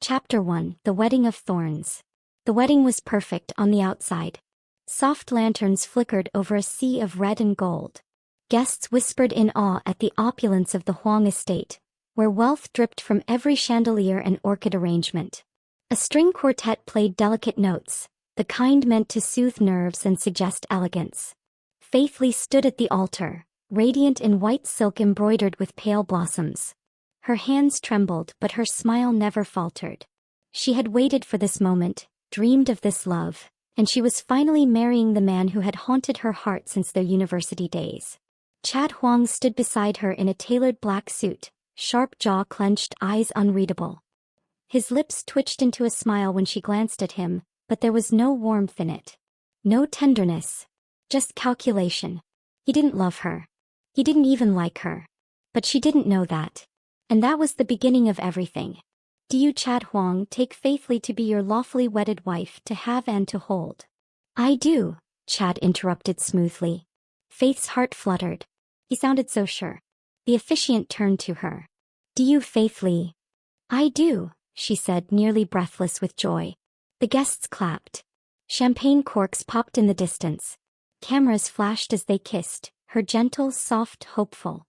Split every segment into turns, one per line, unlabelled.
Chapter 1: The Wedding of Thorns. The wedding was perfect on the outside. Soft lanterns flickered over a sea of red and gold. Guests whispered in awe at the opulence of the Huang estate, where wealth dripped from every chandelier and orchid arrangement. A string quartet played delicate notes, the kind meant to soothe nerves and suggest elegance. Faith Lee stood at the altar, radiant in white silk embroidered with pale blossoms. Her hands trembled, but her smile never faltered. She had waited for this moment, dreamed of this love, and she was finally marrying the man who had haunted her heart since their university days. Chad Huang stood beside her in a tailored black suit, sharp jaw clenched, eyes unreadable. His lips twitched into a smile when she glanced at him, but there was no warmth in it. No tenderness. Just calculation. He didn't love her. He didn't even like her. But she didn't know that. And that was the beginning of everything. Do you, Chad Huang, take Faith Lee to be your lawfully wedded wife, to have and to hold? I do, Chad interrupted smoothly. Faith's heart fluttered. He sounded so sure. The officiant turned to her. Do you, Faith Lee? I do, she said, nearly breathless with joy. The guests clapped. Champagne corks popped in the distance. Cameras flashed as they kissed, her gentle, soft, hopeful.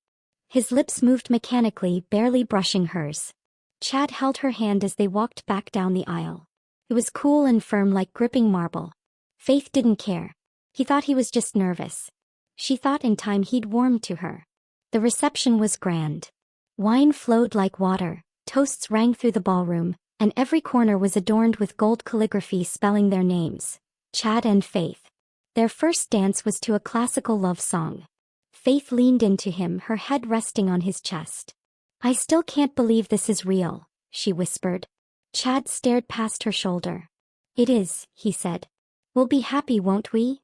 His lips moved mechanically, barely brushing hers. Chad held her hand as they walked back down the aisle. It was cool and firm like gripping marble. Faith didn't care. He thought he was just nervous. She thought in time he'd warmed to her. The reception was grand. Wine flowed like water, toasts rang through the ballroom, and every corner was adorned with gold calligraphy spelling their names, Chad and Faith. Their first dance was to a classical love song. Faith leaned into him, her head resting on his chest. I still can't believe this is real, she whispered. Chad stared past her shoulder. It is, he said. We'll be happy, won't we?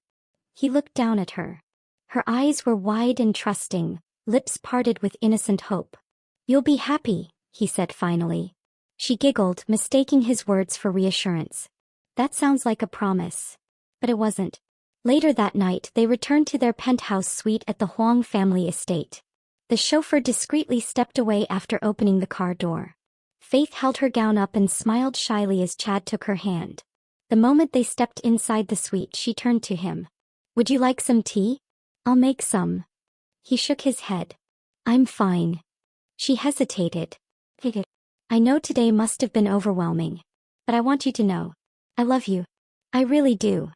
He looked down at her. Her eyes were wide and trusting, lips parted with innocent hope. You'll be happy, he said finally. She giggled, mistaking his words for reassurance. That sounds like a promise. But it wasn't. Later that night they returned to their penthouse suite at the Huang family estate. The chauffeur discreetly stepped away after opening the car door. Faith held her gown up and smiled shyly as Chad took her hand. The moment they stepped inside the suite, she turned to him. Would you like some tea? I'll make some. He shook his head. I'm fine. She hesitated. I know today must have been overwhelming. But I want you to know. I love you. I really do.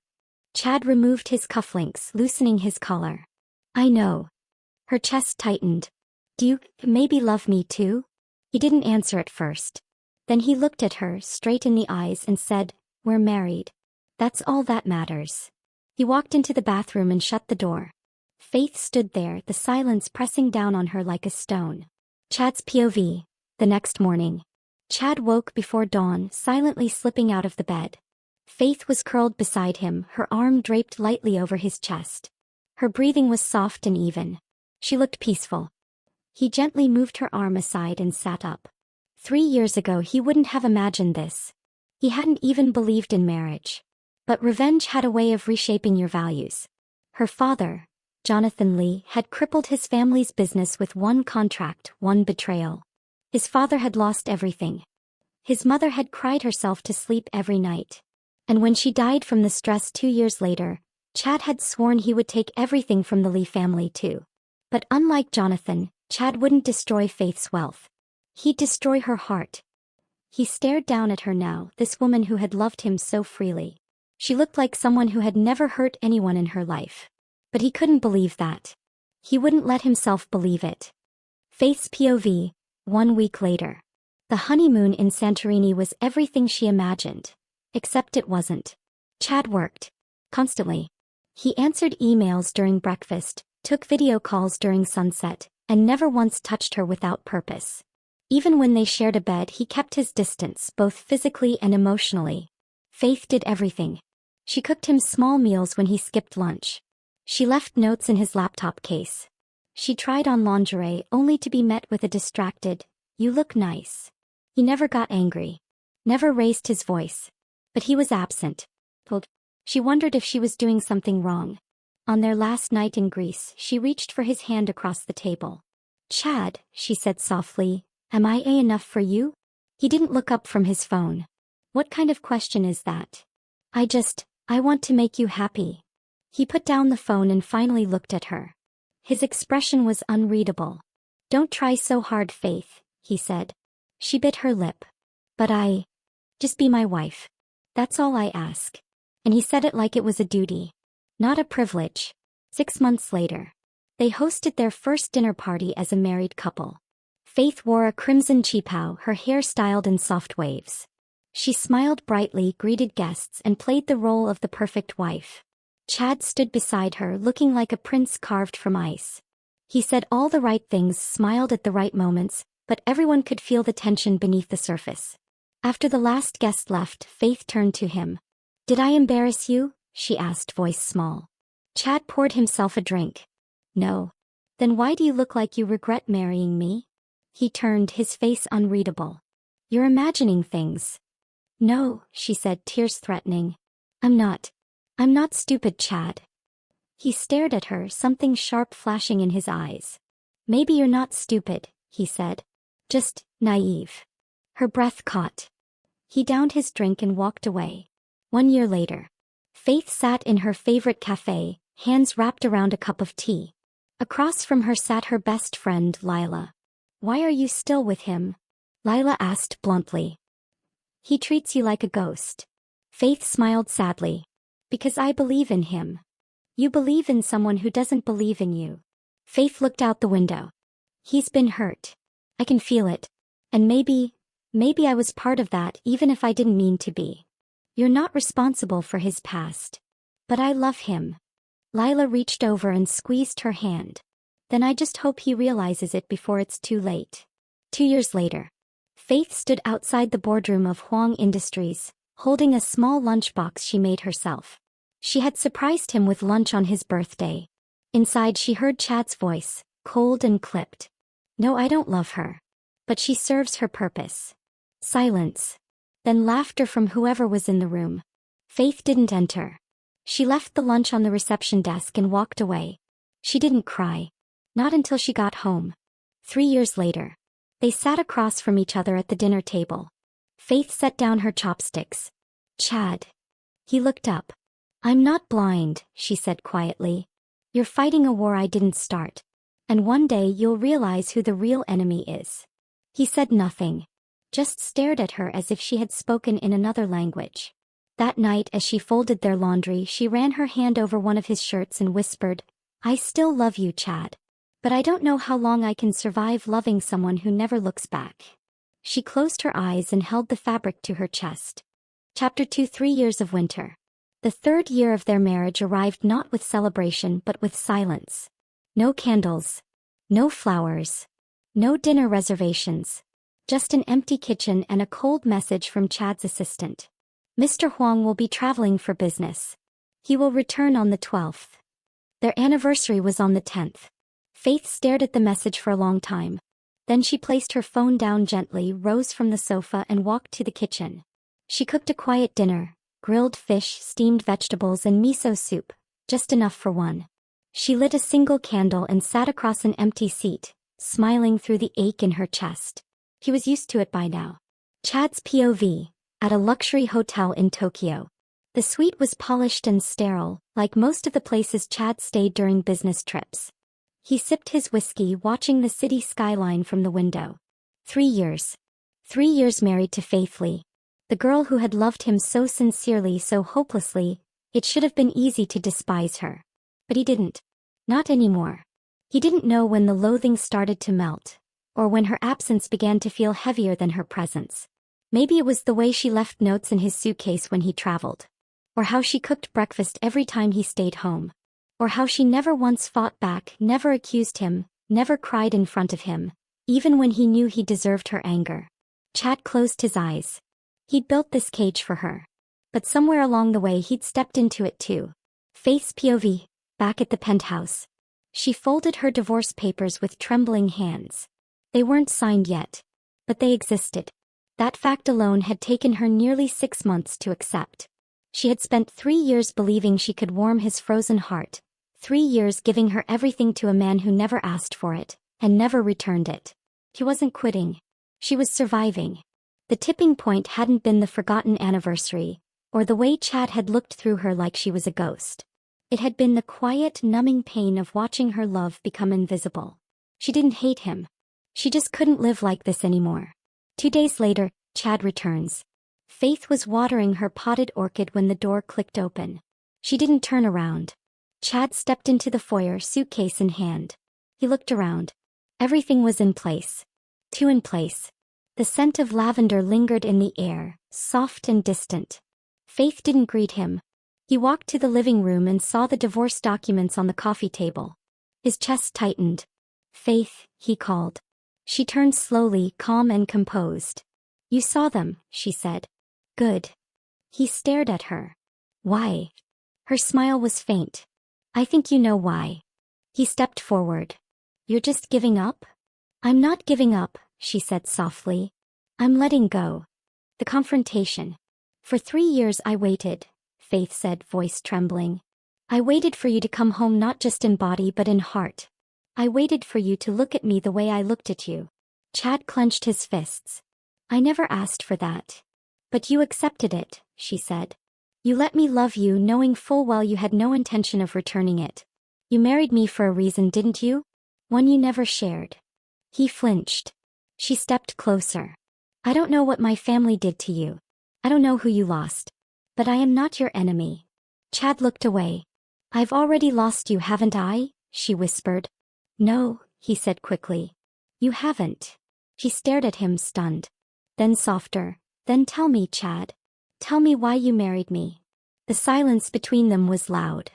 Chad removed his cufflinks, loosening his collar. I know. Her chest tightened. Do you maybe love me too? He didn't answer at first. Then he looked at her straight in the eyes and said, We're married. That's all that matters. He walked into the bathroom and shut the door. Faith stood there, the silence pressing down on her like a stone. Chad's POV. The next morning. Chad woke before dawn, silently slipping out of the bed. Faith was curled beside him, her arm draped lightly over his chest. Her breathing was soft and even. She looked peaceful. He gently moved her arm aside and sat up. 3 years ago he wouldn't have imagined this. He hadn't even believed in marriage. But revenge had a way of reshaping your values. Her father, Jonathan Lee, had crippled his family's business with one contract, one betrayal. His father had lost everything. His mother had cried herself to sleep every night. And when she died from the stress 2 years later, Chad had sworn he would take everything from the Lee family too. But unlike Jonathan, Chad wouldn't destroy Faith's wealth. He'd destroy her heart. He stared down at her now, this woman who had loved him so freely. She looked like someone who had never hurt anyone in her life. But he couldn't believe that. He wouldn't let himself believe it. Faith's POV. 1 week later. The honeymoon in Santorini was everything she imagined. Except it wasn't. Chad worked. Constantly. He answered emails during breakfast, took video calls during sunset, and never once touched her without purpose. Even when they shared a bed, he kept his distance, both physically and emotionally. Faith did everything. She cooked him small meals when he skipped lunch. She left notes in his laptop case. She tried on lingerie only to be met with a distracted, "You look nice." He never got angry. Never raised his voice. But he was absent. She wondered if she was doing something wrong. On their last night in Greece, she reached for his hand across the table. "Chad," she said softly, "am I enough for you?" He didn't look up from his phone. What kind of question is that? I want to make you happy. He put down the phone and finally looked at her. His expression was unreadable. Don't try so hard, Faith, he said. She bit her lip. But just be my wife. That's all I ask. And he said it like it was a duty. Not a privilege. 6 months later, they hosted their first dinner party as a married couple. Faith wore a crimson cheapao, her hair styled in soft waves. She smiled brightly, greeted guests, and played the role of the perfect wife. Chad stood beside her, looking like a prince carved from ice. He said all the right things, smiled at the right moments, but everyone could feel the tension beneath the surface. After the last guest left, Faith turned to him. Did I embarrass you? She asked, voice small. Chad poured himself a drink. No. Then why do you look like you regret marrying me? He turned, his face unreadable. You're imagining things. No, she said, tears threatening. I'm not stupid, Chad. He stared at her, something sharp flashing in his eyes. Maybe you're not stupid, he said. Just naive. Her breath caught. He downed his drink and walked away. 1 year later, Faith sat in her favorite cafe, hands wrapped around a cup of tea. Across from her sat her best friend, Lila. Why are you still with him? Lila asked bluntly. He treats you like a ghost. Faith smiled sadly. Because I believe in him. You believe in someone who doesn't believe in you. Faith looked out the window. He's been hurt. I can feel it. And maybe I was part of that, even if I didn't mean to be. You're not responsible for his past. But I love him. Lila reached over and squeezed her hand. Then I just hope he realizes it before it's too late. 2 years later, Faith stood outside the boardroom of Huang Industries, holding a small lunchbox she made herself. She had surprised him with lunch on his birthday. Inside she heard Chad's voice, cold and clipped. No, I don't love her. But she serves her purpose. Silence. Then laughter from whoever was in the room. Faith didn't enter. She left the lunch on the reception desk and walked away. She didn't cry. Not until she got home. 3 years later, they sat across from each other at the dinner table. Faith set down her chopsticks. Chad. He looked up. I'm not blind, she said quietly. You're fighting a war I didn't start. And one day you'll realize who the real enemy is. He said nothing. Just stared at her as if she had spoken in another language. That night, as she folded their laundry, she ran her hand over one of his shirts and whispered, I still love you, Chad. But I don't know how long I can survive loving someone who never looks back. She closed her eyes and held the fabric to her chest. Chapter 2, 3 years of winter. The 3rd year of their marriage arrived not with celebration but with silence. No candles. No flowers. No dinner reservations. Just an empty kitchen and a cold message from Chad's assistant. Mr. Huang will be traveling for business. He will return on the 12th. Their anniversary was on the 10th. Faith stared at the message for a long time. Then she placed her phone down gently, rose from the sofa and walked to the kitchen. She cooked a quiet dinner, grilled fish, steamed vegetables and miso soup, just enough for one. She lit a single candle and sat across an empty seat, smiling through the ache in her chest. He was used to it by now. Chad's POV, at a luxury hotel in Tokyo. The suite was polished and sterile, like most of the places Chad stayed during business trips. He sipped his whiskey, watching the city skyline from the window. 3 years. 3 years married to Faith Lee. The girl who had loved him so sincerely, so hopelessly, it should have been easy to despise her. But he didn't. Not anymore. He didn't know when the loathing started to melt, or when her absence began to feel heavier than her presence. Maybe it was the way she left notes in his suitcase when he traveled. Or how she cooked breakfast every time he stayed home. Or how she never once fought back, never accused him, never cried in front of him, even when he knew he deserved her anger. Chad closed his eyes. He'd built this cage for her. But somewhere along the way he'd stepped into it too. Faith's POV, back at the penthouse. She folded her divorce papers with trembling hands. They weren't signed yet. But they existed. That fact alone had taken her nearly 6 months to accept. She had spent 3 years believing she could warm his frozen heart. 3 years giving her everything to a man who never asked for it, and never returned it. He wasn't quitting. She was surviving. The tipping point hadn't been the forgotten anniversary, or the way Chad had looked through her like she was a ghost. It had been the quiet, numbing pain of watching her love become invisible. She didn't hate him. She just couldn't live like this anymore. 2 days later, Chad returns. Faith was watering her potted orchid when the door clicked open. She didn't turn around. Chad stepped into the foyer, suitcase in hand. He looked around. Everything was in place. Two in place. The scent of lavender lingered in the air, soft and distant. Faith didn't greet him. He walked to the living room and saw the divorce documents on the coffee table. His chest tightened. "Faith," he called. She turned slowly, calm and composed. "You saw them," she said. "Good." He stared at her. "Why?" Her smile was faint. "I think you know why." He stepped forward. "You're just giving up?" "I'm not giving up," she said softly. "I'm letting go." The confrontation. "For 3 years I waited," Faith said, voice trembling. "I waited for you to come home, not just in body but in heart. I waited for you to look at me the way I looked at you." Chad clenched his fists. "I never asked for that. But you accepted it," she said. "You let me love you knowing full well you had no intention of returning it. You married me for a reason, didn't you? One you never shared." He flinched. She stepped closer. "I don't know what my family did to you. I don't know who you lost. But I am not your enemy." Chad looked away. "I've already lost you, haven't I?" she whispered. "No," he said quickly. "You haven't." She stared at him, stunned. Then softer. "Then tell me, Chad. Tell me why you married me." The silence between them was loud.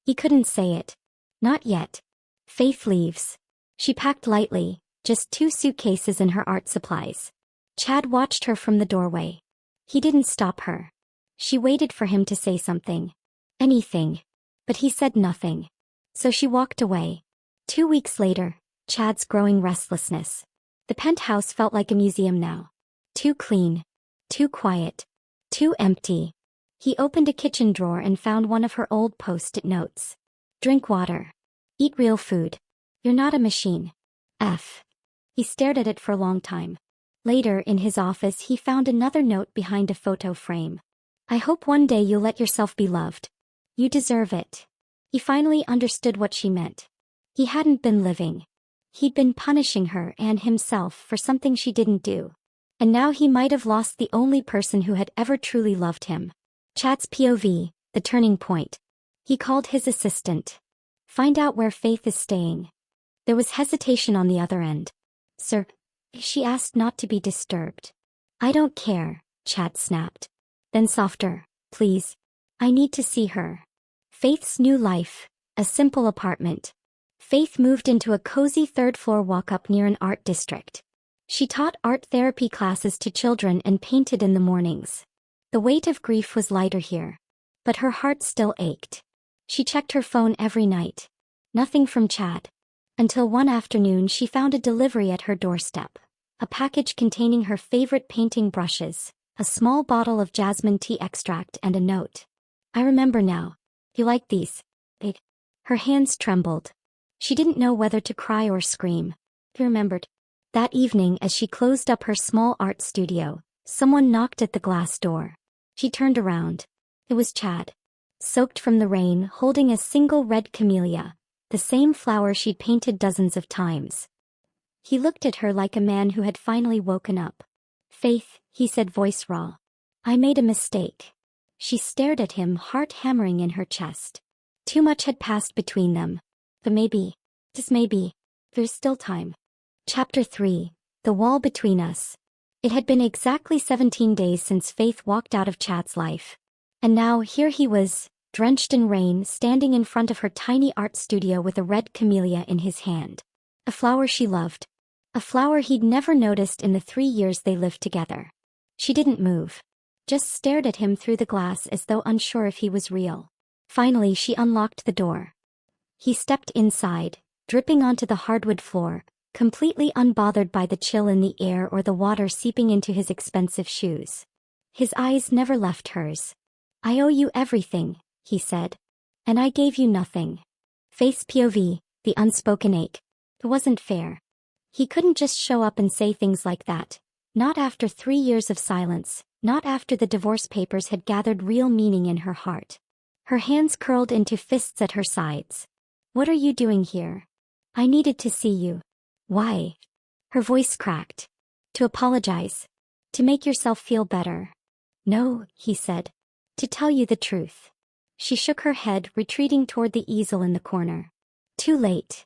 He couldn't say it. Not yet. Faith leaves. She packed lightly, just 2 suitcases and her art supplies. Chad watched her from the doorway. He didn't stop her. She waited for him to say something. Anything. But he said nothing. So she walked away. 2 weeks later, Chad's growing restlessness. The penthouse felt like a museum now. Too clean. Too quiet. Too empty. He opened a kitchen drawer and found one of her old post-it notes. "Drink water. Eat real food. You're not a machine. F." He stared at it for a long time. Later, in his office, he found another note behind a photo frame. "I hope one day you'll let yourself be loved. You deserve it." He finally understood what she meant. He hadn't been living. He'd been punishing her and himself for something she didn't do. And now he might have lost the only person who had ever truly loved him. Chad's POV, the turning point. He called his assistant. "Find out where Faith is staying." There was hesitation on the other end. "Sir?" She asked, not to be disturbed. "I don't care," Chad snapped. Then softer. "Please. I need to see her." Faith's new life. A simple apartment. Faith moved into a cozy 3rd-floor walk-up near an art district. She taught art therapy classes to children and painted in the mornings. The weight of grief was lighter here. But her heart still ached. She checked her phone every night. Nothing from Chad. Until one afternoon she found a delivery at her doorstep. A package containing her favorite painting brushes, a small bottle of jasmine tea extract and a note. "I remember now. You like these?" Her hands trembled. She didn't know whether to cry or scream. He remembered. That evening, as she closed up her small art studio, someone knocked at the glass door. She turned around. It was Chad. Soaked from the rain, holding a single red camellia, the same flower she'd painted dozens of times. He looked at her like a man who had finally woken up. "Faith," he said, voice raw. "I made a mistake." She stared at him, heart hammering in her chest. Too much had passed between them. But maybe, just maybe, there's still time. Chapter 3. The Wall Between Us. It had been exactly 17 days since Faith walked out of Chad's life. And now here he was, drenched in rain, standing in front of her tiny art studio with a red camellia in his hand. A flower she loved. A flower he'd never noticed in the 3 years they lived together. She didn't move. Just stared at him through the glass as though unsure if he was real. Finally she unlocked the door. He stepped inside, dripping onto the hardwood floor, completely unbothered by the chill in the air or the water seeping into his expensive shoes. His eyes never left hers. "I owe you everything," he said. "And I gave you nothing." Faith's POV, the unspoken ache. It wasn't fair. He couldn't just show up and say things like that. Not after 3 years of silence, not after the divorce papers had gathered real meaning in her heart. Her hands curled into fists at her sides. What are you doing here? I needed to see you. Why? Her voice cracked. To apologize. To make yourself feel better. No, he said. To tell you the truth. She shook her head, retreating toward the easel in the corner. Too late.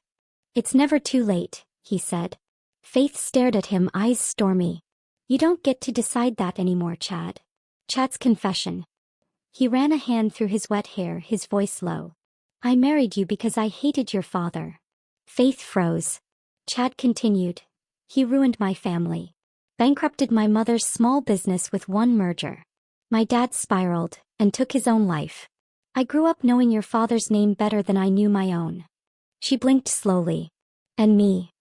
It's never too late, he said. Faith stared at him, eyes stormy. You don't get to decide that anymore, Chad. Chad's confession. He ran a hand through his wet hair, his voice low. I married you because I hated your father. Faith froze. Chad continued. He ruined my family. Bankrupted my mother's small business with one merger. My dad spiraled and took his own life. I grew up knowing your father's name better than I knew my own. She blinked slowly. And me.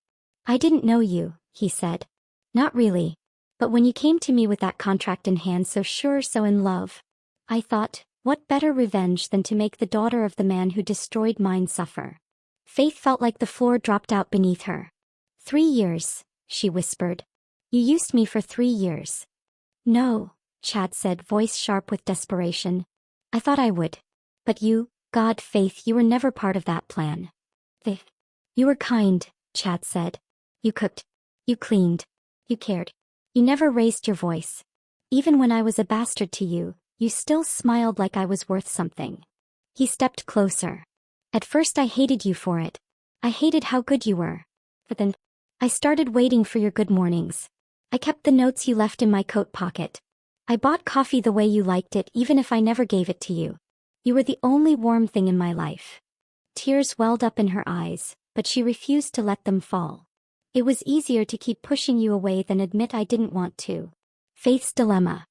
I didn't know you, he said. Not really. But when you came to me with that contract in hand, so sure, so in love, I thought, what better revenge than to make the daughter of the man who destroyed mine suffer? Faith felt like the floor dropped out beneath her. 3 years, she whispered. You used me for 3 years. No, Chad said, voice sharp with desperation. I thought I would. But you, God, Faith, you were never part of that plan. You were kind, Chad said. You cooked. You cleaned. You cared. You never raised your voice. Even when I was a bastard to you, you still smiled like I was worth something. He stepped closer. At first I hated you for it. I hated how good you were. But then, I started waiting for your good mornings. I kept the notes you left in my coat pocket. I bought coffee the way you liked it, even if I never gave it to you. You were the only warm thing in my life. Tears welled up in her eyes, but she refused to let them fall. It was easier to keep pushing you away than admit I didn't want to. Faith's dilemma.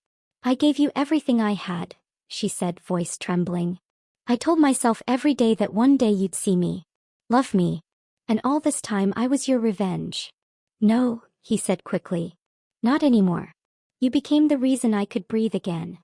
I gave you everything I had, she said, voice trembling. I told myself every day that one day you'd see me. Love me. And all this time I was your revenge. No, he said quickly. Not anymore. You became the reason I could breathe again.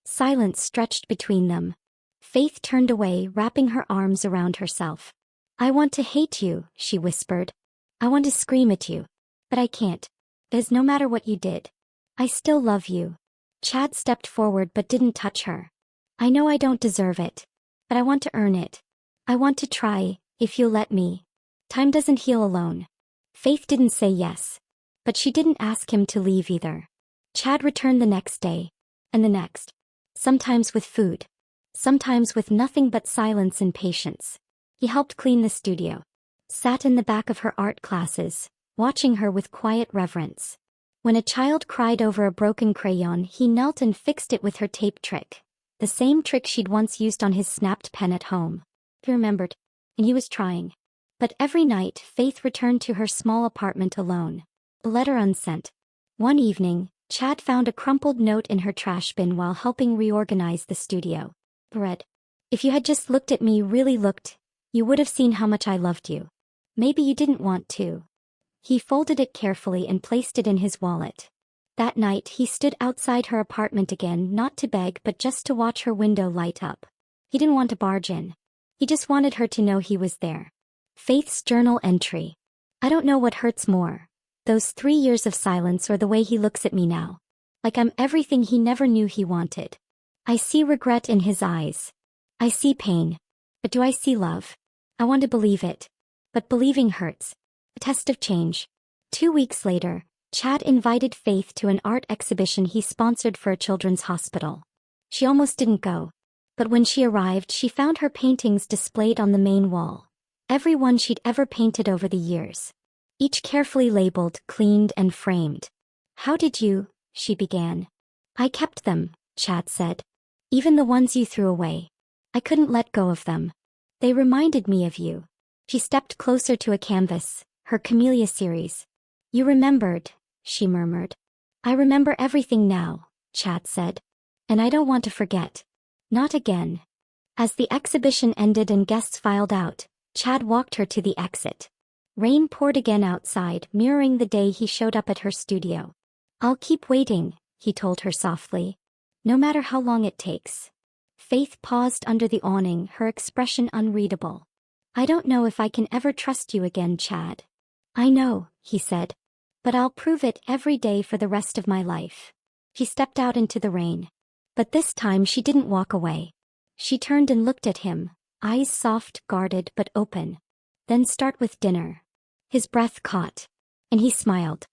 Silence stretched between them. Faith turned away, wrapping her arms around herself. I want to hate you, she whispered. I want to scream at you. But I can't. Because no matter what you did, I still love you. Chad stepped forward but didn't touch her. I know I don't deserve it. But I want to earn it. I want to try, if you'll let me. Time doesn't heal alone. Faith didn't say yes. But she didn't ask him to leave either. Chad returned the next day. And the next. Sometimes with food. Sometimes with nothing but silence and patience. He helped clean the studio. Sat in the back of her art classes, watching her with quiet reverence. When a child cried over a broken crayon, he knelt and fixed it with her tape trick. The same trick she'd once used on his snapped pen at home. He remembered. And he was trying. But every night, Faith returned to her small apartment alone. A letter unsent. One evening, Chad found a crumpled note in her trash bin while helping reorganize the studio. Read. If you had just looked at me, really looked, you would have seen how much I loved you. Maybe you didn't want to. He folded it carefully and placed it in his wallet. That night he stood outside her apartment again, not to beg but just to watch her window light up. He didn't want to barge in. He just wanted her to know he was there. Faith's journal entry. I don't know what hurts more. Those 3 years of silence or the way he looks at me now. Like I'm everything he never knew he wanted. I see regret in his eyes. I see pain. But do I see love? I want to believe it. But believing hurts. A test of change. 2 weeks later, Chad invited Faith to an art exhibition he sponsored for a children's hospital. She almost didn't go. But when she arrived, she found her paintings displayed on the main wall. Every one she'd ever painted over the years. Each carefully labeled, cleaned, and framed. How did you? She began. I kept them, Chad said. Even the ones you threw away. I couldn't let go of them. They reminded me of you. She stepped closer to a canvas, her Camellia series. You remembered, she murmured. I remember everything now, Chad said. And I don't want to forget. Not again. As the exhibition ended and guests filed out, Chad walked her to the exit. Rain poured again outside, mirroring the day he showed up at her studio. I'll keep waiting, he told her softly. No matter how long it takes. Faith paused under the awning, her expression unreadable. I don't know if I can ever trust you again, Chad. I know, he said. But I'll prove it every day for the rest of my life. She stepped out into the rain. But this time she didn't walk away. She turned and looked at him, eyes soft, guarded but open. Then start with dinner. His breath caught. And he smiled.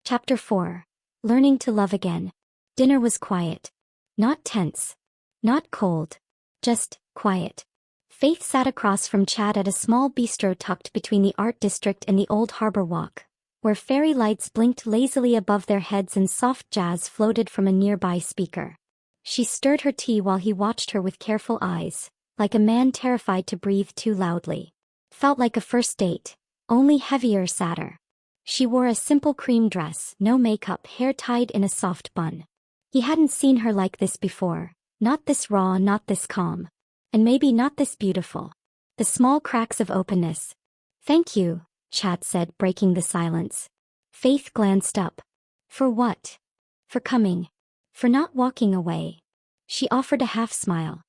Chapter 4. Learning to Love Again. Dinner was quiet. Not tense. Not cold. Just quiet. Faith sat across from Chad at a small bistro tucked between the art district and the old harbor walk, where fairy lights blinked lazily above their heads and soft jazz floated from a nearby speaker. She stirred her tea while he watched her with careful eyes, like a man terrified to breathe too loudly. Felt like a first date, only heavier, sadder. She wore a simple cream dress, no makeup, hair tied in a soft bun. He hadn't seen her like this before, not this raw, not this calm. And maybe not this beautiful. The small cracks of openness. "Thank you," Chad said, breaking the silence. Faith glanced up. "For what?" "For coming. For not walking away." She offered a half smile.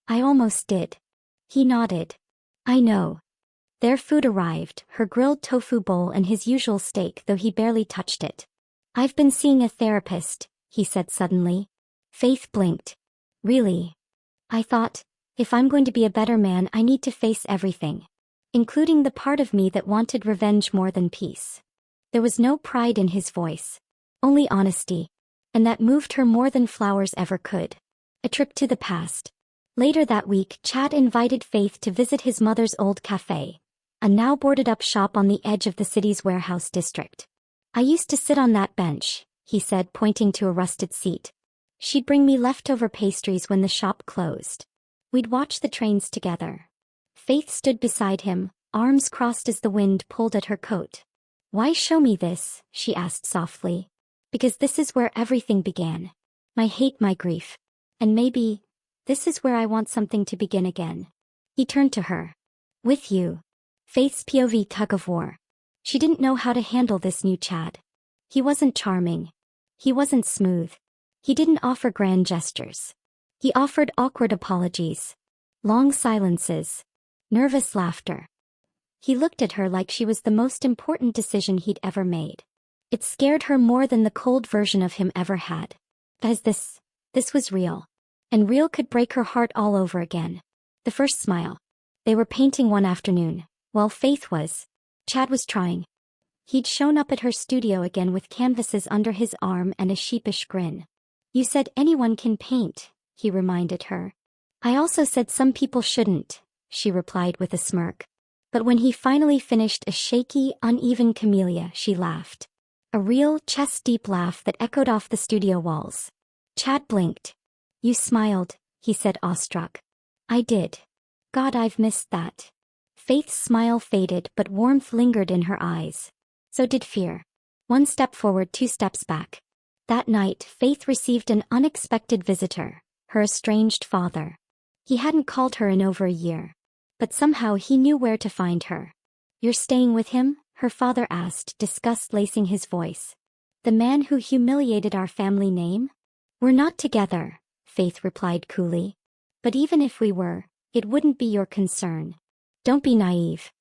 "I almost did." He nodded. "I know." Their food arrived, her grilled tofu bowl and his usual steak, though he barely touched it. "I've been seeing a therapist," he said suddenly. Faith blinked. "Really?" "I thought, if I'm going to be a better man, I need to face everything. Including the part of me that wanted revenge more than peace." There was no pride in his voice. Only honesty. And that moved her more than flowers ever could. A trip to the past. Later that week, Chad invited Faith to visit his mother's old cafe, a now boarded-up shop on the edge of the city's warehouse district. "I used to sit on that bench," he said, pointing to a rusted seat. "She'd bring me leftover pastries when the shop closed. We'd watch the trains together." Faith stood beside him, arms crossed as the wind pulled at her coat. "Why show me this?" she asked softly. "Because this is where everything began. My hate, my grief. And maybe, this is where I want something to begin again." He turned to her. "With you." Faith's POV tug-of-war. She didn't know how to handle this new Chad. He wasn't charming. He wasn't smooth. He didn't offer grand gestures. He offered awkward apologies. Long silences. Nervous laughter. He looked at her like she was the most important decision he'd ever made. It scared her more than the cold version of him ever had. Because this was real. And real could break her heart all over again. The first smile. They were painting one afternoon, while Chad was trying. He'd shown up at her studio again with canvases under his arm and a sheepish grin. "You said anyone can paint," he reminded her. "I also said some people shouldn't," she replied with a smirk. But when he finally finished a shaky, uneven camellia, she laughed. A real, chest-deep laugh that echoed off the studio walls. Chad blinked. "You smiled," he said, awestruck. "I did. God, I've missed that." Faith's smile faded, but warmth lingered in her eyes. So did fear. One step forward, two steps back. That night, Faith received an unexpected visitor. Her estranged father. He hadn't called her in over a year. But somehow he knew where to find her. "You're staying with him?" her father asked, disgust lacing his voice. "The man who humiliated our family name?" "We're not together," Faith replied coolly. "But even if we were, it wouldn't be your concern. Don't be naive.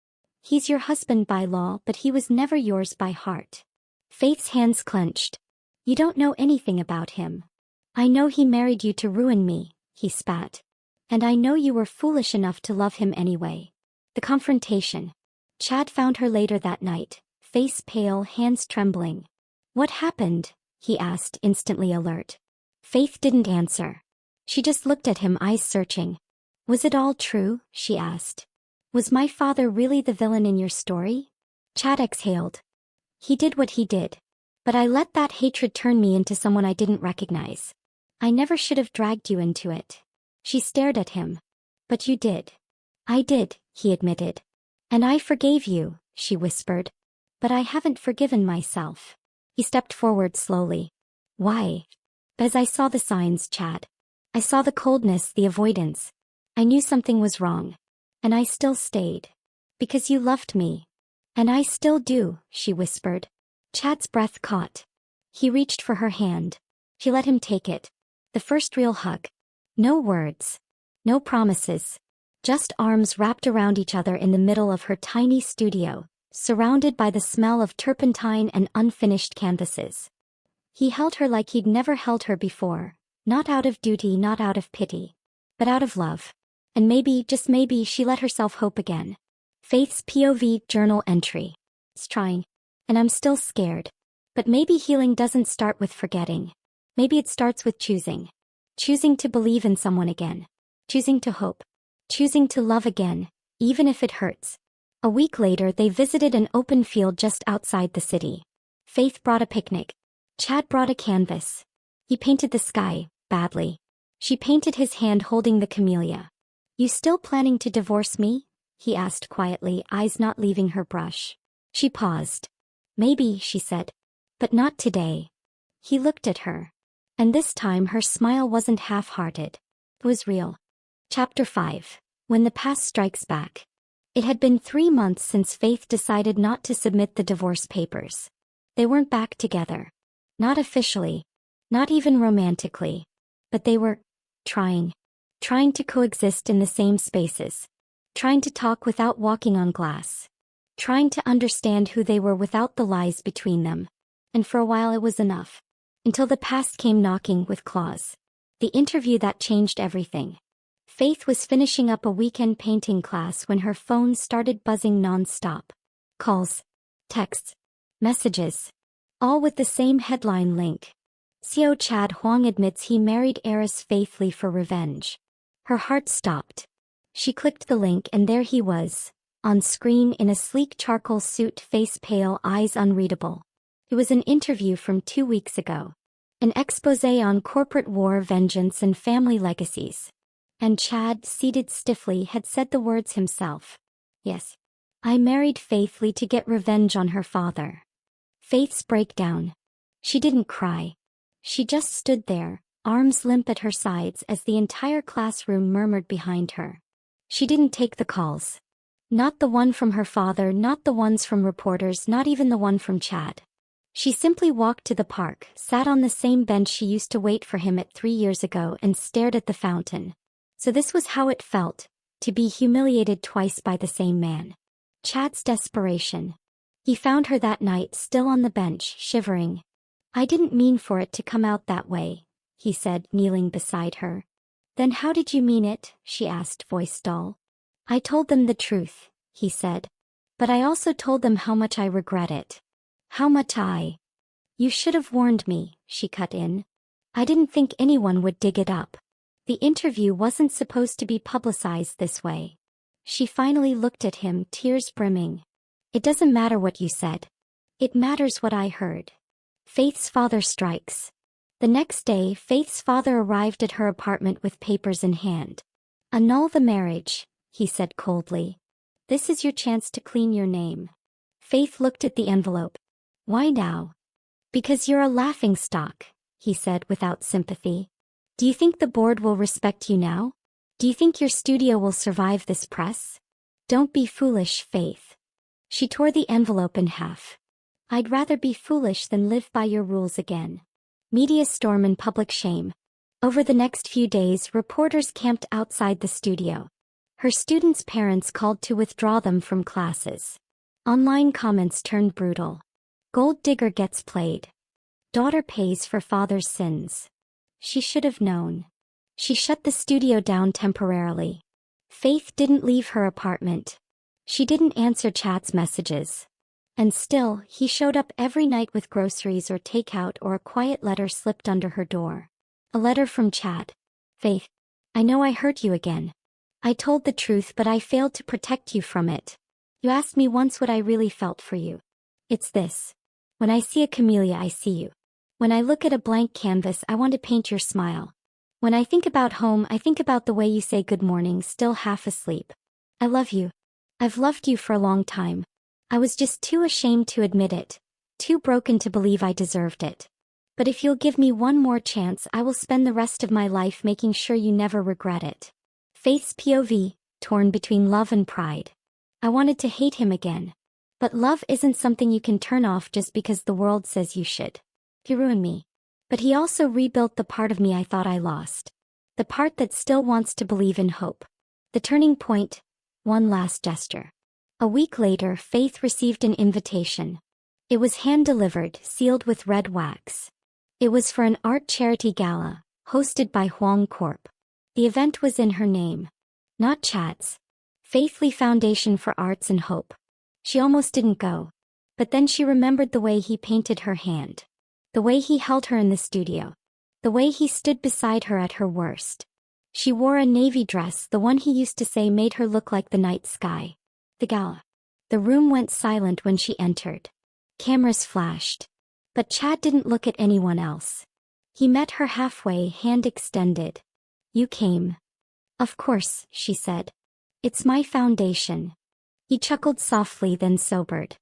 He's your husband by law, but he was never yours by heart." Faith's hands clenched. "You don't know anything about him." "I know he married you to ruin me," he spat. "And I know you were foolish enough to love him anyway." The confrontation. Chad found her later that night, face pale, hands trembling. "What happened?" he asked, instantly alert. Faith didn't answer. She just looked at him, eyes searching. "Was it all true?" she asked. "Was my father really the villain in your story?" Chad exhaled. "He did what he did. But I let that hatred turn me into someone I didn't recognize. I never should have dragged you into it." She stared at him. "But you did." "I did," he admitted. "And I forgave you," she whispered. "But I haven't forgiven myself." He stepped forward slowly. "Why?" "Because I saw the signs, Chad. I saw the coldness, the avoidance. I knew something was wrong. And I still stayed. Because you loved me." "And I still do," she whispered. Chad's breath caught. He reached for her hand. She let him take it. The first real hug. No words. No promises. Just arms wrapped around each other in the middle of her tiny studio, surrounded by the smell of turpentine and unfinished canvases. He held her like he'd never held her before, not out of duty, not out of pity, but out of love. And maybe, just maybe, she let herself hope again. Faith's POV journal entry. It's trying. And I'm still scared. But maybe healing doesn't start with forgetting. Maybe it starts with choosing. Choosing to believe in someone again. Choosing to hope. Choosing to love again, even if it hurts. A week later, they visited an open field just outside the city. Faith brought a picnic. Chad brought a canvas. He painted the sky, badly. She painted his hand holding the camellia. You still planning to divorce me? He asked quietly, eyes not leaving her brush. She paused. Maybe, she said. But not today. He looked at her. And this time her smile wasn't half-hearted. It was real. Chapter 5. When the past strikes back. It had been 3 months since Faith decided not to submit the divorce papers. They weren't back together. Not officially. Not even romantically. But they were trying. Trying to coexist in the same spaces. Trying to talk without walking on glass. Trying to understand who they were without the lies between them. And for a while it was enough. Until the past came knocking with claws. The interview that changed everything. Faith was finishing up a weekend painting class when her phone started buzzing non-stop. Calls. Texts. Messages. All with the same headline link. CEO Chad Huang admits he married heiress Faith Lee for revenge. Her heart stopped. She clicked the link and there he was, on screen in a sleek charcoal suit, face pale, eyes unreadable. It was an interview from 2 weeks ago. An exposé on corporate war, vengeance and family legacies. And Chad, seated stiffly, had said the words himself. Yes. I married Faith Lee to get revenge on her father. Faith's breakdown. She didn't cry. She just stood there, arms limp at her sides as the entire classroom murmured behind her. She didn't take the calls. Not the one from her father, not the ones from reporters, not even the one from Chad. She simply walked to the park, sat on the same bench she used to wait for him at 3 years ago and stared at the fountain. So this was how it felt, to be humiliated twice by the same man. Chad's desperation. He found her that night still on the bench, shivering. I didn't mean for it to come out that way, he said, kneeling beside her. Then how did you mean it? She asked, voice dull. I told them the truth, he said. But I also told them how much I regret it. How much I... You should have warned me, she cut in. I didn't think anyone would dig it up. The interview wasn't supposed to be publicized this way. She finally looked at him, tears brimming. It doesn't matter what you said. It matters what I heard. Faith's father strikes. The next day, Faith's father arrived at her apartment with papers in hand. Annul the marriage, he said coldly. This is your chance to clean your name. Faith looked at the envelope. Why now? Because you're a laughingstock, he said without sympathy. Do you think the board will respect you now? Do you think your studio will survive this press? Don't be foolish, Faith. She tore the envelope in half. I'd rather be foolish than live by your rules again. Media storm and public shame. Over the next few days, reporters camped outside the studio. Her students' parents called to withdraw them from classes. Online comments turned brutal. Gold digger gets played. Daughter pays for father's sins. She should have known. She shut the studio down temporarily. Faith didn't leave her apartment. She didn't answer Chad's messages. And still, he showed up every night with groceries or takeout or a quiet letter slipped under her door. A letter from Chad. Faith, I know I hurt you again. I told the truth, but I failed to protect you from it. You asked me once what I really felt for you. It's this. When I see a camellia, I see you. When I look at a blank canvas, I want to paint your smile. When I think about home, I think about the way you say good morning, still half asleep. I love you. I've loved you for a long time. I was just too ashamed to admit it, too broken to believe I deserved it. But if you'll give me one more chance, I will spend the rest of my life making sure you never regret it. Faith's POV, torn between love and pride. I wanted to hate him again. But love isn't something you can turn off just because the world says you should. He ruined me. But he also rebuilt the part of me I thought I lost. The part that still wants to believe in hope. The turning point, one last gesture. A week later, Faith received an invitation. It was hand-delivered, sealed with red wax. It was for an art charity gala, hosted by Huang Corp. The event was in her name, not Chad's. Faithly Foundation for Arts and Hope. She almost didn't go. But then she remembered the way he painted her hand. The way he held her in the studio. The way he stood beside her at her worst. She wore a navy dress, the one he used to say made her look like the night sky. The gala. The room went silent when she entered. Cameras flashed. But Chad didn't look at anyone else. He met her halfway, hand extended. "You came." "Of course," she said. "It's my foundation." He chuckled softly, then sobered.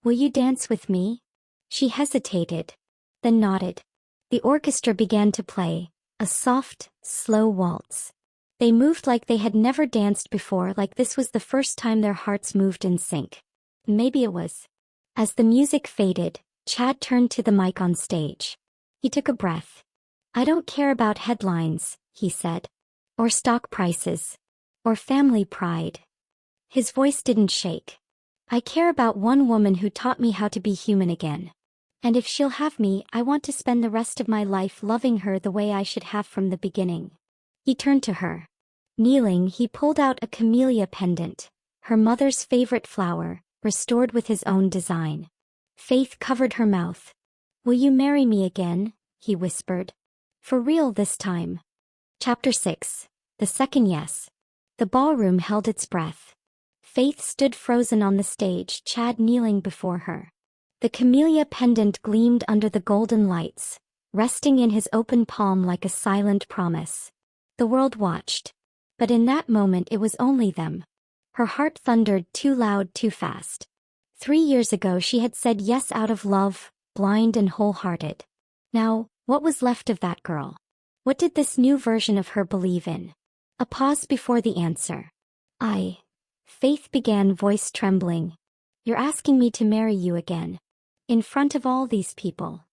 "Will you dance with me?" She hesitated, then nodded. The orchestra began to play, a soft, slow waltz. They moved like they had never danced before, like this was the first time their hearts moved in sync. Maybe it was. As the music faded, Chad turned to the mic on stage. He took a breath. "I don't care about headlines," he said. "Or stock prices. Or family pride." His voice didn't shake. "I care about one woman who taught me how to be human again. And if she'll have me, I want to spend the rest of my life loving her the way I should have from the beginning." He turned to her. Kneeling, he pulled out a camellia pendant, her mother's favorite flower, restored with his own design. Faith covered her mouth. "Will you marry me again?" he whispered. "For real this time." Chapter 6. The Second Yes. The ballroom held its breath. Faith stood frozen on the stage, Chad kneeling before her. The camellia pendant gleamed under the golden lights, resting in his open palm like a silent promise. The world watched. But in that moment it was only them. Her heart thundered, too loud, too fast. 3 years ago she had said yes out of love, blind and wholehearted. Now, what was left of that girl? What did this new version of her believe in? A pause before the answer. Faith began, voice trembling. "You're asking me to marry you again. In front of all these people."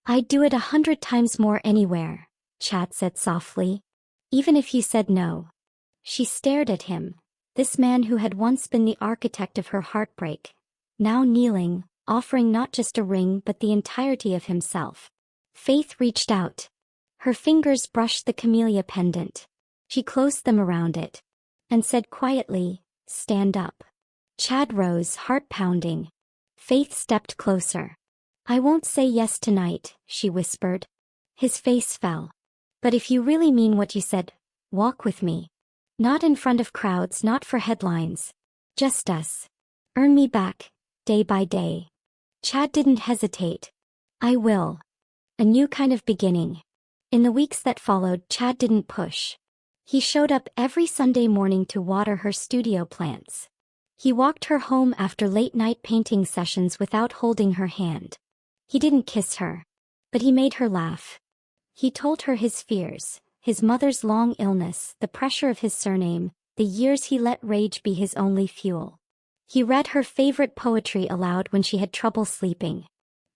"I'd do it 100 times more anywhere," Chad said softly. "Even if you said no." She stared at him, this man who had once been the architect of her heartbreak, now kneeling, offering not just a ring but the entirety of himself. Faith reached out. Her fingers brushed the camellia pendant. She closed them around it. And said quietly, "Stand up." Chad rose, heart pounding. Faith stepped closer. "I won't say yes tonight," she whispered. His face fell. "But if you really mean what you said, walk with me. Not in front of crowds, not for headlines. Just us. Earn me back, day by day." Chad didn't hesitate. "I will." A new kind of beginning. In the weeks that followed, Chad didn't push. He showed up every Sunday morning to water her studio plants. He walked her home after late-night painting sessions without holding her hand. He didn't kiss her. But he made her laugh. He told her his fears, his mother's long illness, the pressure of his surname, the years he let rage be his only fuel. He read her favorite poetry aloud when she had trouble sleeping.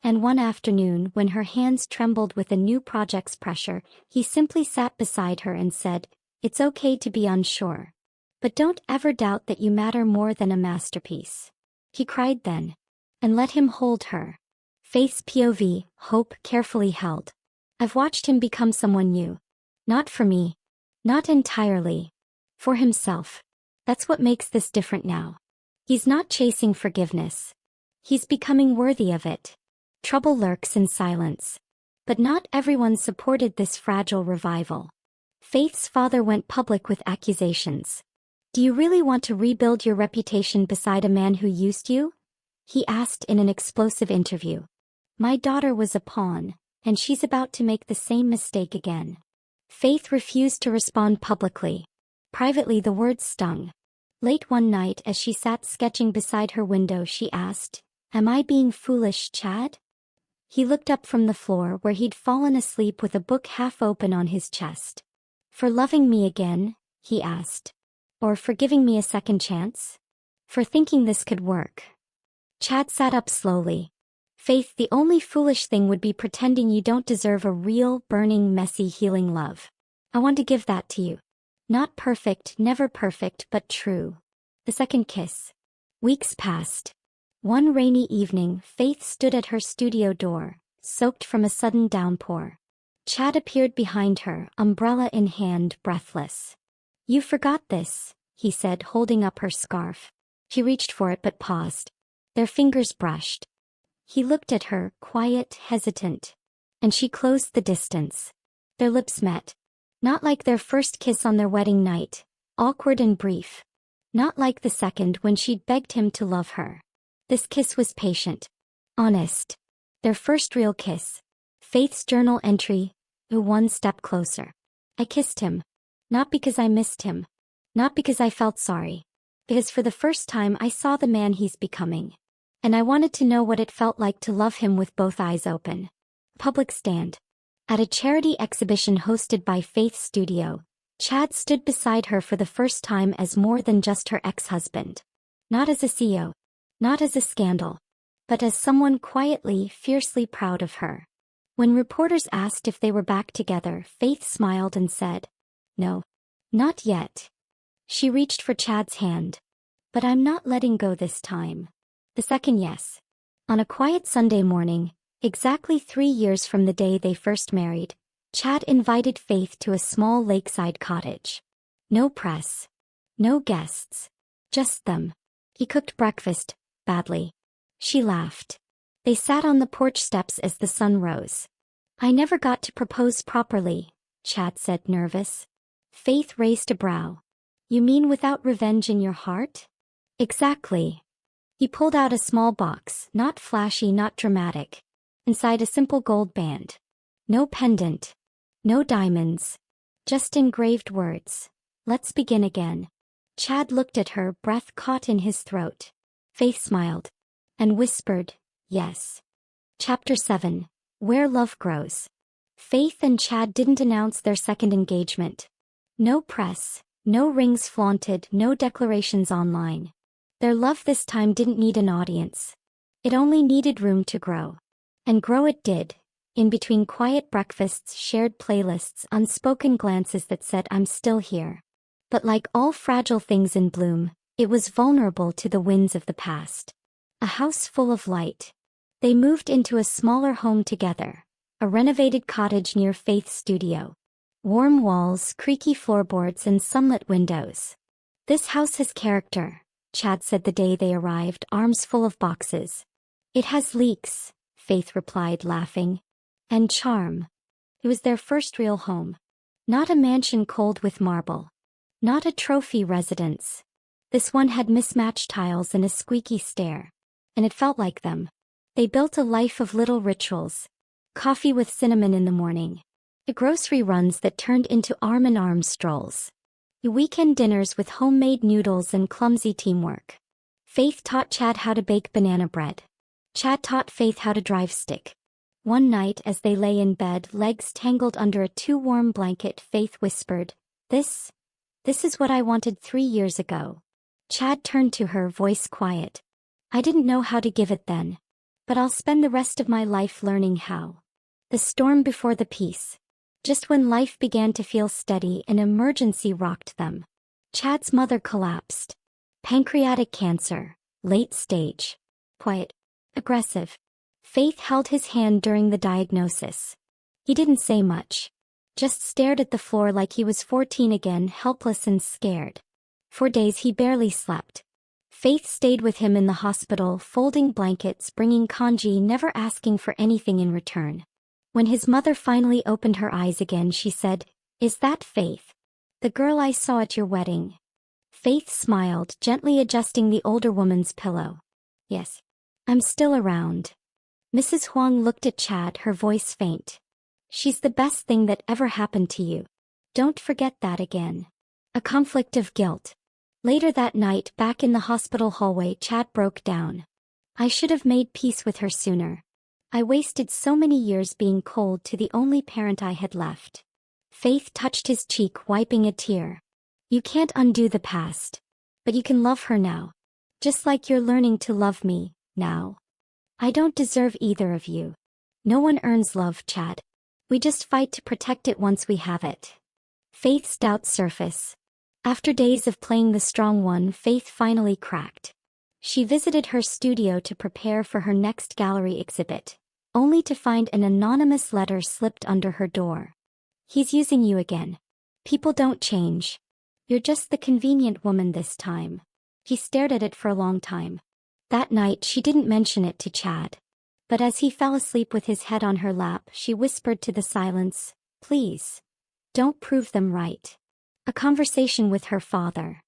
And one afternoon, when her hands trembled with a new project's pressure, he simply sat beside her and said, "It's okay to be unsure. But don't ever doubt that you matter more than a masterpiece." He cried then. And let him hold her. Faith's POV, hope carefully held. "I've watched him become someone new. Not for me. Not entirely. For himself. That's what makes this different now. He's not chasing forgiveness. He's becoming worthy of it." Trouble lurks in silence. But not everyone supported this fragile revival. Faith's father went public with accusations. "Do you really want to rebuild your reputation beside a man who used you?" he asked in an explosive interview. "My daughter was a pawn, and she's about to make the same mistake again." Faith refused to respond publicly. Privately, the words stung. Late one night, as she sat sketching beside her window, she asked, "Am I being foolish, Chad?" He looked up from the floor where he'd fallen asleep with a book half open on his chest. "For loving me again?" he asked. "Or for giving me a second chance? For thinking this could work?" Chad sat up slowly. "Faith, the only foolish thing would be pretending you don't deserve a real, burning, messy, healing love. I want to give that to you. Not perfect, never perfect, but true. The second kiss. Weeks passed. One rainy evening, Faith stood at her studio door, soaked from a sudden downpour. Chad appeared behind her, umbrella in hand, breathless. "You forgot this," he said, holding up her scarf. She reached for it but paused. Their fingers brushed. He looked at her, quiet, hesitant. And she closed the distance. Their lips met. Not like their first kiss on their wedding night, awkward and brief. Not like the second when she'd begged him to love her. This kiss was patient. Honest. Their first real kiss. Faith's journal entry, one step closer. "I kissed him. Not because I missed him. Not because I felt sorry. Because for the first time I saw the man he's becoming. And I wanted to know what it felt like to love him with both eyes open." Public stand. At a charity exhibition hosted by Faith's studio, Chad stood beside her for the first time as more than just her ex-husband. Not as a CEO. Not as a scandal. But as someone quietly, fiercely proud of her. When reporters asked if they were back together, Faith smiled and said, "No. Not yet." She reached for Chad's hand. "But I'm not letting go this time." The second yes. On a quiet Sunday morning, exactly 3 years from the day they first married, Chad invited Faith to a small lakeside cottage. No press. No guests. Just them. He cooked breakfast, badly. She laughed. They sat on the porch steps as the sun rose. "I never got to propose properly," Chad said, nervous. Faith raised a brow. "You mean without revenge in your heart?" "Exactly." He pulled out a small box, not flashy, not dramatic. Inside a simple gold band. No pendant. No diamonds. Just engraved words. "Let's begin again." Chad looked at her, breath caught in his throat. Faith smiled. And whispered, "Yes." Chapter 7. Where Love Grows. Faith and Chad didn't announce their second engagement. No press, no rings flaunted, no declarations online. Their love this time didn't need an audience. It only needed room to grow. And grow it did. In between quiet breakfasts, shared playlists, unspoken glances that said, "I'm still here." But like all fragile things in bloom, it was vulnerable to the winds of the past. A house full of light. They moved into a smaller home together, a renovated cottage near Faith's studio. Warm walls, creaky floorboards, and sunlit windows. "This house has character," Chad said the day they arrived, arms full of boxes. "It has leaks," Faith replied, laughing. "And charm." It was their first real home. Not a mansion cold with marble. Not a trophy residence. This one had mismatched tiles and a squeaky stair. And it felt like them. They built a life of little rituals. Coffee with cinnamon in the morning. The grocery runs that turned into arm-in-arm strolls. The weekend dinners with homemade noodles and clumsy teamwork. Faith taught Chad how to bake banana bread. Chad taught Faith how to drive stick. One night as they lay in bed, legs tangled under a too-warm blanket, Faith whispered, This is what I wanted 3 years ago." Chad turned to her, voice quiet. "I didn't know how to give it then. But I'll spend the rest of my life learning how." The storm before the peace. Just when life began to feel steady, an emergency rocked them. Chad's mother collapsed. Pancreatic cancer, late stage. Quiet. Aggressive. Faith held his hand during the diagnosis. He didn't say much. Just stared at the floor like he was 14 again, helpless and scared. For days he barely slept. Faith stayed with him in the hospital, folding blankets, bringing congee, never asking for anything in return. When his mother finally opened her eyes again, she said, "Is that Faith? The girl I saw at your wedding?" Faith smiled, gently adjusting the older woman's pillow. "Yes. I'm still around." Mrs. Huang looked at Chad, her voice faint. "She's the best thing that ever happened to you. Don't forget that again." A conflict of guilt. Later that night, back in the hospital hallway, Chad broke down. "I should have made peace with her sooner. I wasted so many years being cold to the only parent I had left." Faith touched his cheek, wiping a tear. "You can't undo the past. But you can love her now. Just like you're learning to love me, now. I don't deserve either of you. No one earns love, Chad. We just fight to protect it once we have it." Faith's doubts surface. After days of playing the strong one, Faith finally cracked. She visited her studio to prepare for her next gallery exhibit, only to find an anonymous letter slipped under her door. He's using you again. People don't change. You're just the convenient woman this time. He stared at it for a long time. That night she didn't mention it to Chad. But as he fell asleep with his head on her lap, she whispered to the silence, "Please, don't prove them right." A conversation with her father.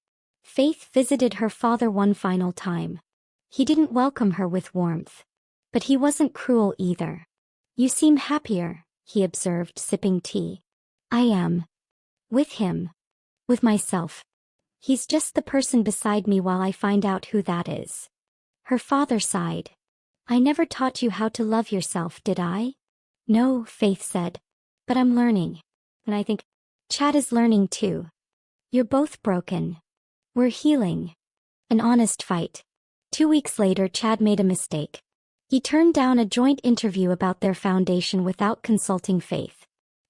Faith visited her father one final time. He didn't welcome her with warmth. But he wasn't cruel either. "You seem happier," he observed, sipping tea. "I am. With him. With myself. He's just the person beside me while I find out who that is." Her father sighed. "I never taught you how to love yourself, did I?" "No," Faith said. "But I'm learning. And I think Chad is learning too. You're both broken. We're healing." An honest fight. 2 weeks later, Chad made a mistake. He turned down a joint interview about their foundation without consulting Faith.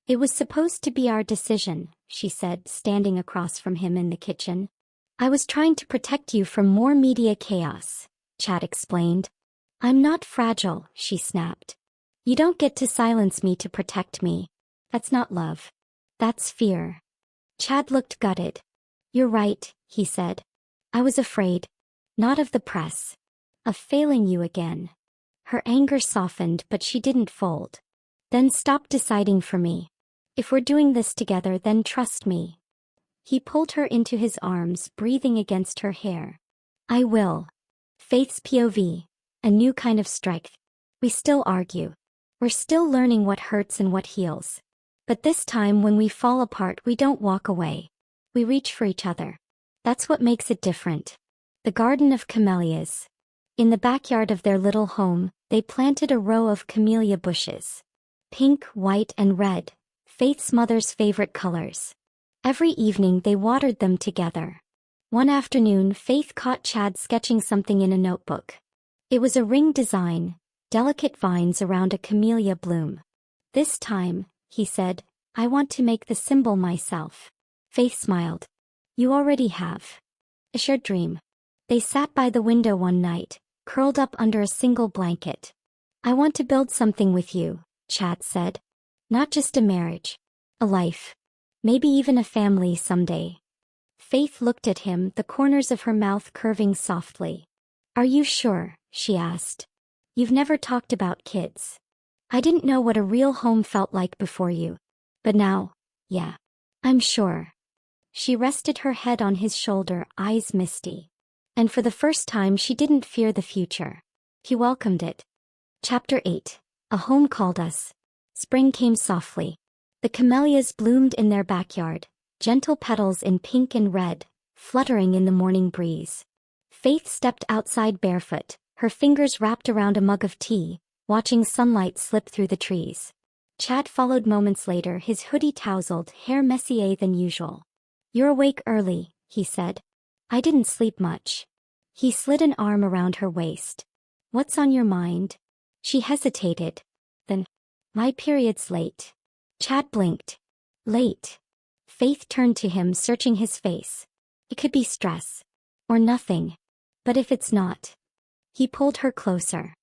"It was supposed to be our decision," she said, standing across from him in the kitchen. "I was trying to protect you from more media chaos," Chad explained. "I'm not fragile," she snapped. "You don't get to silence me to protect me. That's not love. That's fear." Chad looked gutted. "You're right," he said. "I was afraid. Not of the press. Of failing you again." Her anger softened, but she didn't fold. "Then stop deciding for me. If we're doing this together, then trust me." He pulled her into his arms, breathing against her hair. "I will." Faith's POV. A new kind of strength. "We still argue. We're still learning what hurts and what heals. But this time when we fall apart, we don't walk away. We reach for each other. That's what makes it different." The Garden of Camellias. In the backyard of their little home, they planted a row of camellia bushes. Pink, white, and red, Faith's mother's favorite colors. Every evening they watered them together. One afternoon, Faith caught Chad sketching something in a notebook. It was a ring design, delicate vines around a camellia bloom. "This time," he said, "I want to make the symbol myself." Faith smiled. "You already have." A shared dream. They sat by the window one night, curled up under a single blanket. "I want to build something with you," Chad said. "Not just a marriage. A life. Maybe even a family someday." Faith looked at him, the corners of her mouth curving softly. "Are you sure?" she asked. "You've never talked about kids." "I didn't know what a real home felt like before you. But now, yeah. I'm sure." She rested her head on his shoulder, eyes misty. And for the first time she didn't fear the future. He welcomed it. Chapter 8. A Home Called Us. Spring came softly. The camellias bloomed in their backyard, gentle petals in pink and red, fluttering in the morning breeze. Faith stepped outside barefoot, her fingers wrapped around a mug of tea, watching sunlight slip through the trees. Chad followed moments later, his hoodie tousled, hair messier than usual. "You're awake early," he said. "I didn't sleep much." He slid an arm around her waist. "What's on your mind?" She hesitated. Then, "My period's late." Chad blinked. "Late?" Faith turned to him, searching his face. "It could be stress. Or nothing. But if it's not..." He pulled her closer.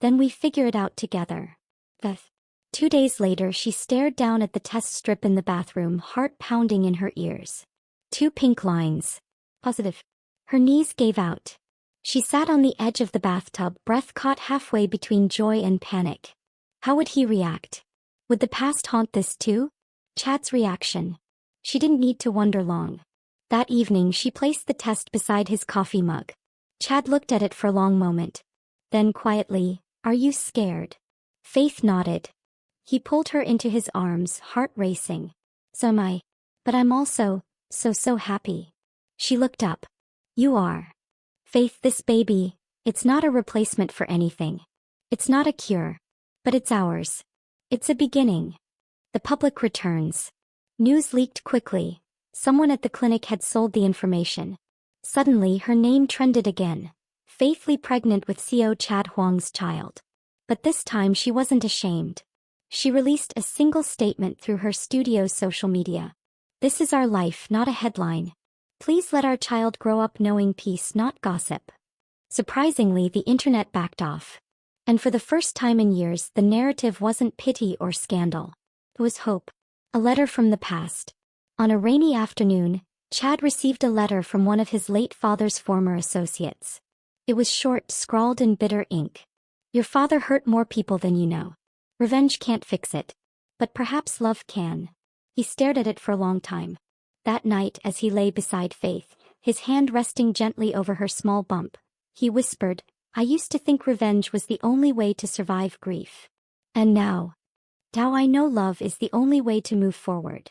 "Then we figure it out together." Beth. 2 days later she stared down at the test strip in the bathroom, heart pounding in her ears. 2 pink lines. Positive. Her knees gave out. She sat on the edge of the bathtub, breath caught halfway between joy and panic. How would he react? Would the past haunt this too? Chad's reaction. She didn't need to wonder long. That evening she placed the test beside his coffee mug. Chad looked at it for a long moment. Then quietly, "Are you scared?" Faith nodded. He pulled her into his arms, heart racing. "So am I. But I'm also so happy." She looked up. "You are." "Faith, this baby, it's not a replacement for anything. It's not a cure. But it's ours. It's a beginning." The public returns. News leaked quickly. Someone at the clinic had sold the information. Suddenly her name trended again. Faithfully pregnant with CO Chad Huang's child. But this time she wasn't ashamed. She released a single statement through her studio's social media. "This is our life, not a headline. Please let our child grow up knowing peace, not gossip." Surprisingly, the internet backed off. And for the first time in years, the narrative wasn't pity or scandal. It was hope. A letter from the past. On a rainy afternoon, Chad received a letter from one of his late father's former associates. It was short, scrawled in bitter ink. Your father hurt more people than you know. Revenge can't fix it. But perhaps love can. He stared at it for a long time. That night, as he lay beside Faith, his hand resting gently over her small bump, he whispered, I used to think revenge was the only way to survive grief. And now I know love is the only way to move forward.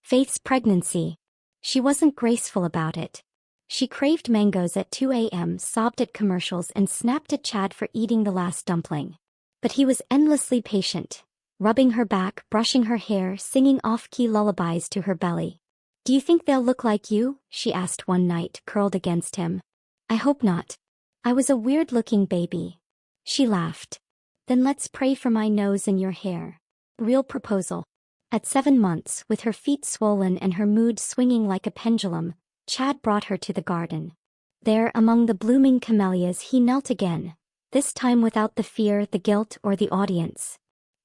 Faith's pregnancy. She wasn't graceful about it. She craved mangoes at 2 a.m., sobbed at commercials, and snapped at Chad for eating the last dumpling. But he was endlessly patient, rubbing her back, brushing her hair, singing off-key lullabies to her belly. Do you think they'll look like you? She asked one night, curled against him. I hope not. I was a weird-looking baby. She laughed. Then let's pray for my nose and your hair. Real proposal. At 7 months, with her feet swollen and her mood swinging like a pendulum, Chad brought her to the garden. There, among the blooming camellias, he knelt again, this time without the fear, the guilt, or the audience.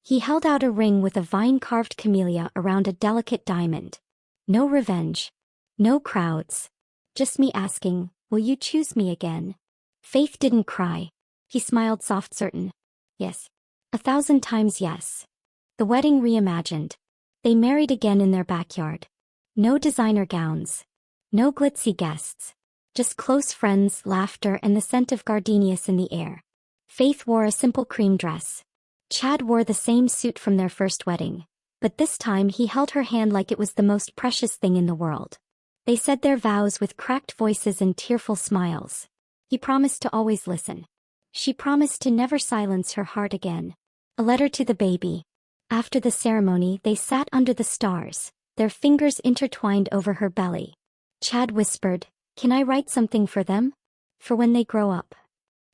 He held out a ring with a vine-carved camellia around a delicate diamond. No revenge. No crowds. Just me asking, will you choose me again? Faith didn't cry. He smiled soft, certain. Yes. 1,000 times yes. The wedding reimagined. They married again in their backyard. No designer gowns. No glitzy guests. Just close friends, laughter, and the scent of gardenias in the air. Faith wore a simple cream dress. Chad wore the same suit from their first wedding. But this time he held her hand like it was the most precious thing in the world. They said their vows with cracked voices and tearful smiles. He promised to always listen. She promised to never silence her heart again. A letter to the baby. After the ceremony, they sat under the stars, their fingers intertwined over her belly. Chad whispered, Can I write something for them? For when they grow up.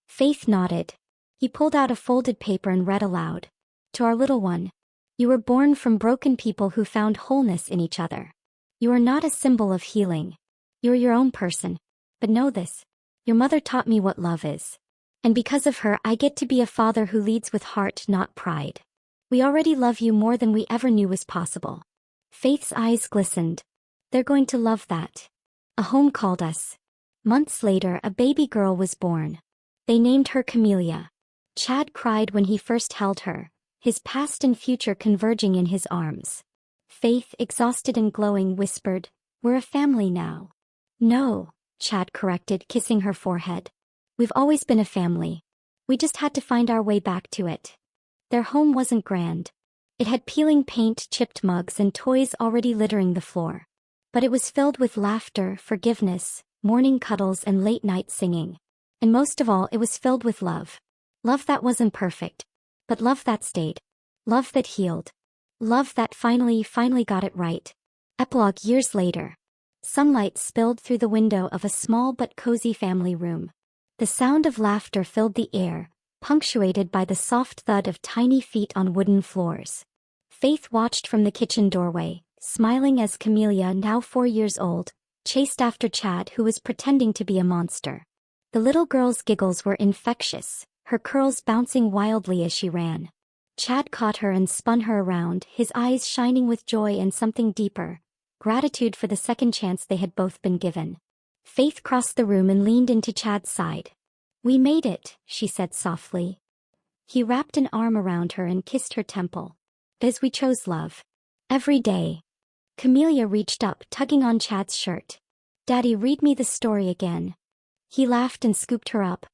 Faith nodded. He pulled out a folded paper and read aloud. To our little one. You were born from broken people who found wholeness in each other. You are not a symbol of healing. You are your own person. But know this. Your mother taught me what love is. And because of her, I get to be a father who leads with heart, not pride. We already love you more than we ever knew was possible. Faith's eyes glistened. They're going to love that. A home called us. Months later, a baby girl was born. They named her Camellia. Chad cried when he first held her, his past and future converging in his arms. Faith, exhausted and glowing, whispered, We're a family now. No, Chad corrected, kissing her forehead. We've always been a family. We just had to find our way back to it. Their home wasn't grand. It had peeling paint, chipped mugs, and toys already littering the floor. But it was filled with laughter, forgiveness, morning cuddles, and late-night singing. And most of all, it was filled with love. Love that wasn't perfect. But love that stayed. Love that healed. Love that finally got it right. Epilogue. Years later. Sunlight spilled through the window of a small but cozy family room. The sound of laughter filled the air, punctuated by the soft thud of tiny feet on wooden floors. Faith watched from the kitchen doorway, smiling as Camellia, now 4 years old, chased after Chad, who was pretending to be a monster. The little girl's giggles were infectious, her curls bouncing wildly as she ran. Chad caught her and spun her around, his eyes shining with joy and something deeper, gratitude for the second chance they had both been given. Faith crossed the room and leaned into Chad's side. We made it, she said softly. He wrapped an arm around her and kissed her temple. As we chose love. Every day. Camellia reached up, tugging on Chad's shirt. Daddy, read me the story again. He laughed and scooped her up.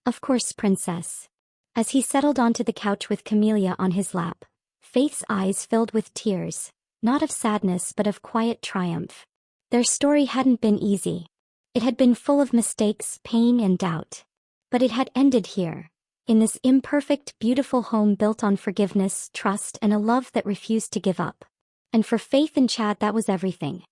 Of course, princess. As he settled onto the couch with Camellia on his lap, Faith's eyes filled with tears, not of sadness but of quiet triumph. Their story hadn't been easy. It had been full of mistakes, pain, and doubt. But it had ended here, in this imperfect, beautiful home built on forgiveness, trust, and a love that refused to give up. And for Faith and Chad, that was everything.